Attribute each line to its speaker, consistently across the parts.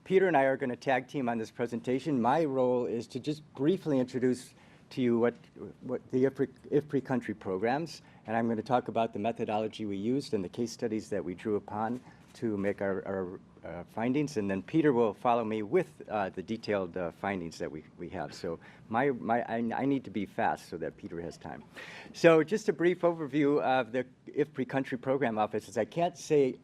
Speaker 1: Peter and I are going to tag team on this presentation. My role is to just briefly introduce to you what the IFPRI country programs, and I'm going to talk about the methodology we used and the case studies that we drew upon to make our findings, and then Peter will follow me with the detailed findings that we have. So I need to be fast so that Peter has time. So just a brief overview of the IFPRI country program offices. I can't say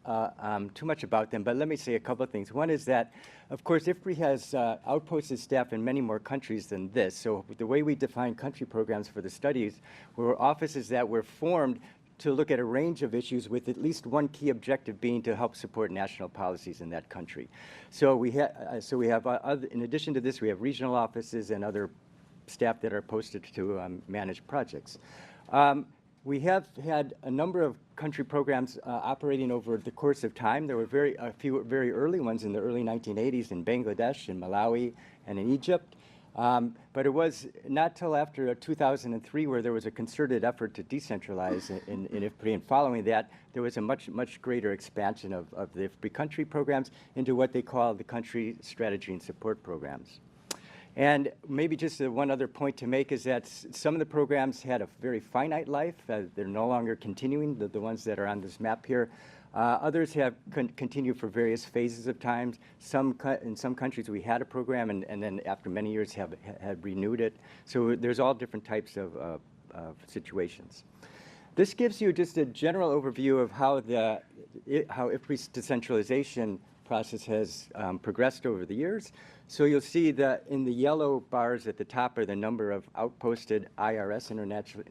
Speaker 1: too much about them, but let me say a couple of things. One is that, of course, IFPRI has outposted staff in many more countries than this. So the way we define country programs for the studies were offices that were formed to look at a range of issues with at least one key objective being to help support national policies in that country. So we have, in addition to this, we have regional offices and other staff that are posted to manage projects. We have had a number of country programs operating over the course of time. There were a few very early ones in the early 1980s in Bangladesh, in Malawi, and in Egypt. But it was not till after 2003 where there was a concerted effort to decentralize in IFPRI, and following that, there was a much greater expansion of the IFPRI country programs into what they call the country strategy and support programs. And maybe just one other point to make is that some of the programs had a very finite life. They're no longer continuing, the ones that are on this map here. Others have continued for various phases of time. In some countries we had a program and then after many years have renewed it. So there's all different types of situations. This gives you just a general overview of how IFPRI's decentralization process has progressed over the years. So you'll see that in the yellow bars at the top are the number of outposted IRS,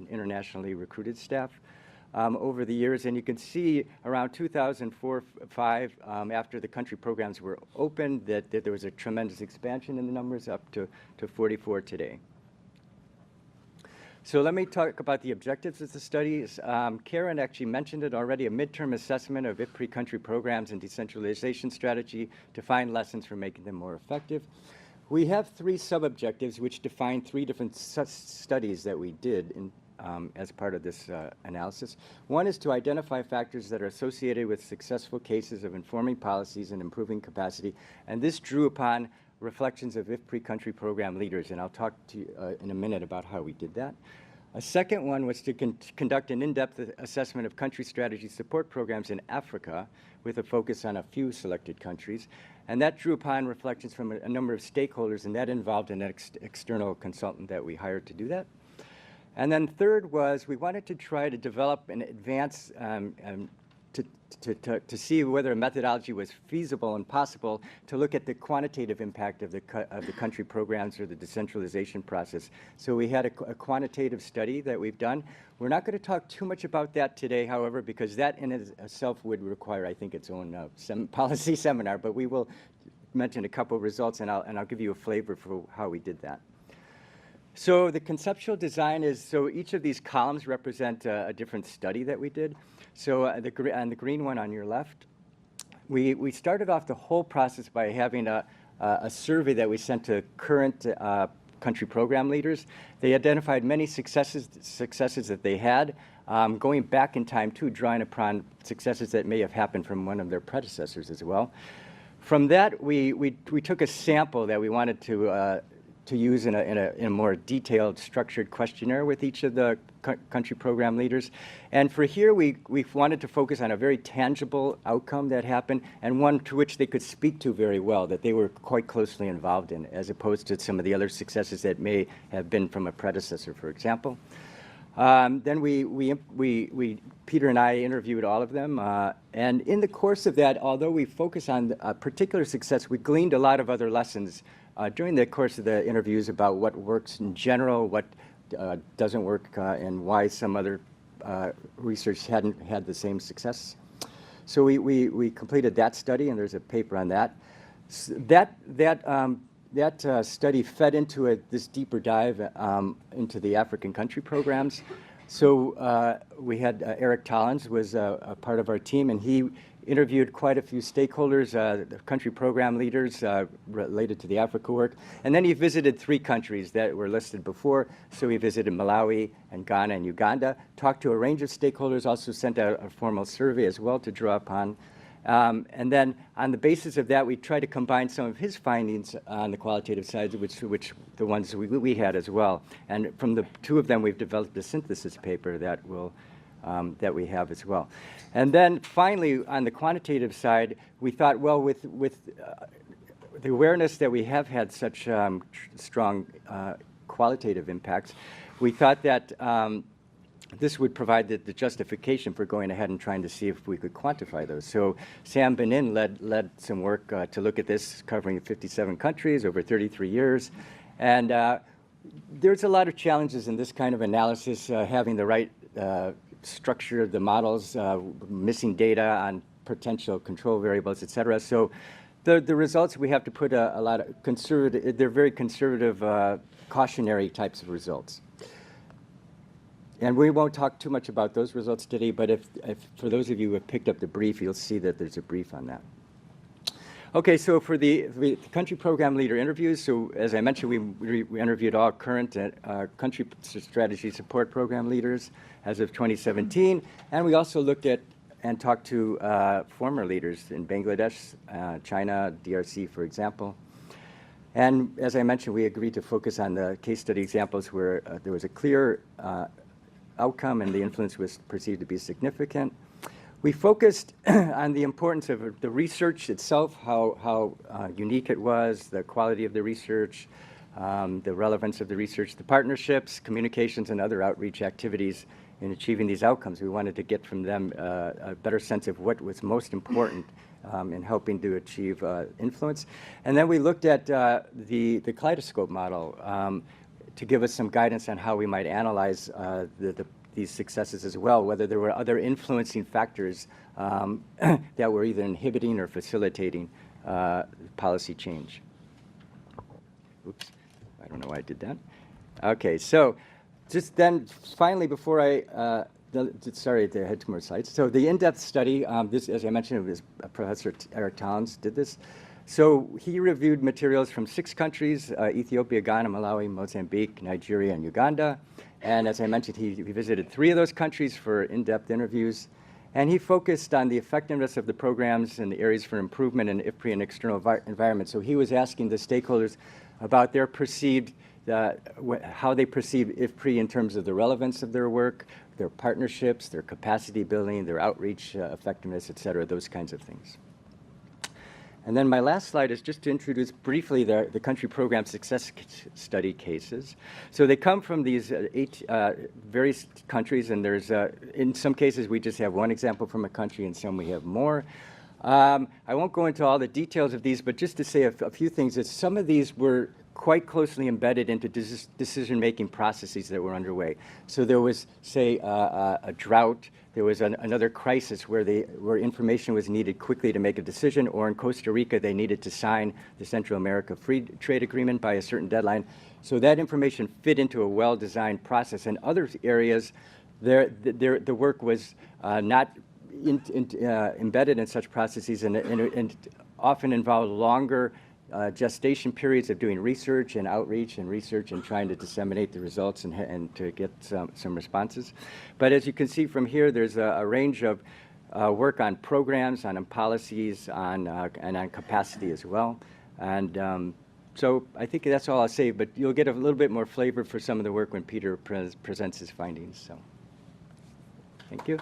Speaker 1: internationally recruited staff. Over the years, and you can see around 2004-05, after the country programs were opened, that there was a tremendous expansion in the numbers up to 44 today. So let me talk about the objectives of the studies. Karen actually mentioned it already, a midterm assessment of IFPRI country programs and decentralization strategy to find lessons for making them more effective. We have 3 sub-objectives which define 3 different studies that we did as part of this analysis. One is to identify factors that are associated with successful cases of informing policies and improving capacity, and this drew upon reflections of IFPRI country program leaders, and I'll talk to you in a minute about how we did that. A second one was to conduct an in-depth assessment of country strategy support programs in Africa with a focus on a few selected countries, and that drew upon reflections from a number of stakeholders, and that involved an external consultant that we hired to do that. And then third was we wanted to try to develop an advance to see whether a methodology was feasible and possible to look at the quantitative impact of the country programs or the decentralization process. So we had a quantitative study that we've done. We're not going to talk too much about that today, however, because that in itself would require, I think, its own policy seminar, but we will mention a couple of results, and I'll give you a flavor for how we did that. So the conceptual design is, so each of these columns represent a different study that we did. So on the green one on your left, we started off the whole process by having a survey that we sent to current country program leaders. They identified many successes that they had, going back in time too, drawing upon successes that may have happened from one of their predecessors as well. From that, we took a sample that we wanted to use in a more detailed, structured questionnaire with each of the country program leaders. And for here, we wanted to focus on a very tangible outcome that happened, and one to which they could speak to very well, that they were quite closely involved in, as opposed to some of the other successes that may have been from a predecessor, for example. Then Peter and I interviewed all of them, and in the course of that, although we focus on a particular success, we gleaned a lot of other lessons during the course of the interviews about what works in general, what doesn't work, and why some other research hadn't had the same success. So we completed that study, and there's a paper on that. That study fed into this deeper dive into the African country programs. So we had Eric Tollins was a part of our team, and he interviewed quite a few stakeholders, the country program leaders related to the Africa work. And then he visited 3 countries that were listed before. So he visited Malawi and Ghana and Uganda, talked to a range of stakeholders, also sent out a formal survey as well to draw upon. And then on the basis of that, we try to combine some of his findings on the qualitative side, which the ones we had as well. And from the two of them, we've developed a synthesis paper that that we have as well. And then finally, on the quantitative side, we thought, well, with the awareness that we have had such strong qualitative impacts, we thought that this would provide the justification for going ahead and trying to see if we could quantify those. So Sam Benin led some work to look at this, covering 57 countries over 33 years. And there's a lot of challenges in this kind of analysis, having the right structure of the models, missing data on potential control variables, et cetera. So the results, we have to put a lot of conservative, they're very conservative, cautionary types of results. And we won't talk too much about those results today, but if for those of you who have picked up the brief, you'll see that there's a brief on that. Okay, so for the country program leader interviews, so as I mentioned, we interviewed all current country strategy support program leaders as of 2017, and we also looked at and talked to former leaders in Bangladesh, China, DRC, for example. And as I mentioned, we agreed to focus on the case study examples where there was a clear outcome and the influence was perceived to be significant. We focused on the importance of the research itself, how unique it was, the quality of the research, the relevance of the research, the partnerships, communications, and other outreach activities in achieving these outcomes. We wanted to get from them a better sense of what was most important in helping to achieve influence. And then we looked at the kaleidoscope model to give us some guidance on how we might analyze these successes as well, whether there were other influencing factors that were either inhibiting or facilitating policy change. Oops, I don't know why I did that. Okay, so just then, finally, before sorry, I had two more slides. So the in-depth study, this, as I mentioned, it was Professor Eric Towns did this. So he reviewed materials from 6 countries, Ethiopia, Ghana, Malawi, Mozambique, Nigeria, and Uganda. And as I mentioned, he visited 3 of those countries for in-depth interviews. And he focused on the effectiveness of the programs and the areas for improvement in IFPRI and external environment. So he was asking the stakeholders about their perceived, how they perceive IFPRI in terms of the relevance of their work, their partnerships, their capacity building, their outreach effectiveness, et cetera, those kinds of things. And then my last slide is just to introduce briefly the country program success study cases. So they come from these 8 various countries, and there's, in some cases, we just have one example from a country, and some we have more. I won't go into all the details of these, but just to say a few things, that some of these were quite closely embedded into decision-making processes that were underway. So there was, say, a drought. There was another crisis where information was needed quickly to make a decision, or in Costa Rica, they needed to sign the Central America Free Trade Agreement by a certain deadline. So that information fit into a well-designed process. In other areas, the work was not embedded in such processes and often involved longer gestation periods of doing research and outreach and research and trying to disseminate the results and to get some responses. But as you can see from here, there's a range of work on programs, on policies, and on capacity as well. And so I think that's all I'll say, but you'll get a little bit more flavor for some of the work when Peter presents his findings. So thank you.